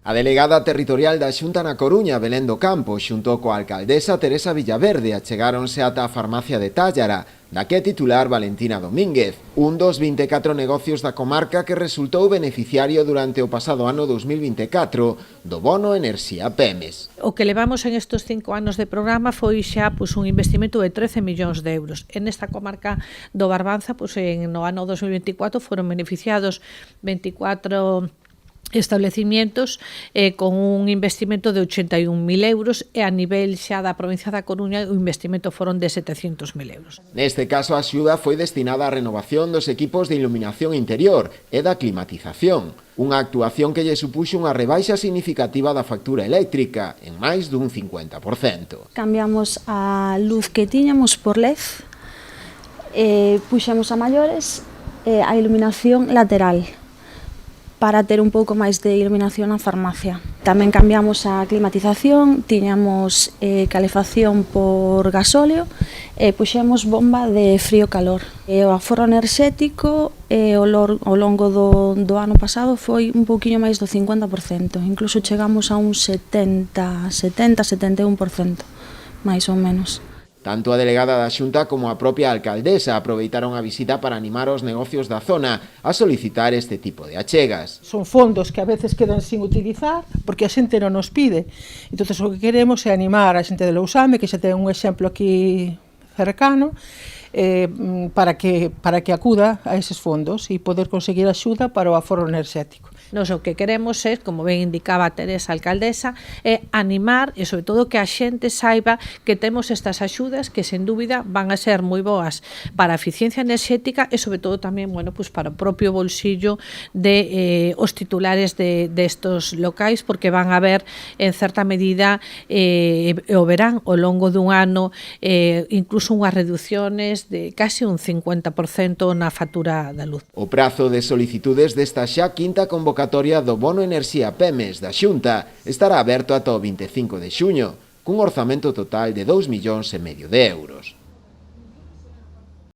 A delegada territorial da Xunta na Coruña, Belén do Campo, xunto coa alcaldesa Teresa Villaverde, achegáronse ata a farmacia de Tállara, da que é titular Valentina Domínguez, un dos 24 negocios da comarca que resultou beneficiario durante o pasado ano 2024 do bono Enerxía Pemes. O que levamos en estes 5 anos de programa foi xa un investimento de 13 millóns de euros. En esta comarca do Barbanza, no ano 2024, foron beneficiados 24 establecimientos con un investimento de 81.000 euros e a nivel xa da provincia da Coruña o investimento foron de 700.000 euros. Neste caso a axuda foi destinada á renovación dos equipos de iluminación interior e da climatización, unha actuación que lle supuxo unha rebaixa significativa da factura eléctrica en máis dun 50%. Cambiamos a luz que tiñamos por LED, puxemos a maiores a iluminación lateral, para ter un pouco máis de iluminación na farmacia. Tamén cambiamos a climatización, tiñamos calefacción por gasóleo e puxemos bomba de frío-calor. O aforro enerxético ao longo do ano pasado foi un pouquiño máis do 50%, incluso chegamos a un 71%, máis ou menos. Tanto a delegada da Xunta como a propia alcaldesa aproveitaron a visita para animar os negocios da zona a solicitar este tipo de achegas. Son fondos que a veces quedan sin utilizar porque a xente non nos pide. Entón, o que queremos é animar a xente de Lousame, que xa ten un exemplo aquí cercano, para que acuda a eses fondos e poder conseguir axuda para o aforro enerxético. Nos o que queremos é, como ben indicaba a Teresa, alcaldesa, é animar e sobre todo que a xente saiba que temos estas axudas que sen dúbida van a ser moi boas para a eficiencia enerxética e sobre todo tamén, para o propio bolsillo de os titulares de estos locais, porque van a ver en certa medida o verán ao longo dun ano incluso unhas reducciones de case un 50% na factura da luz. O prazo de solicitudes desta xa quinta convocatoria do bono Enerxía Pemes da Xunta estará aberto ata o 25 de xuño, cun orzamento total de 2,5 millóns de euros.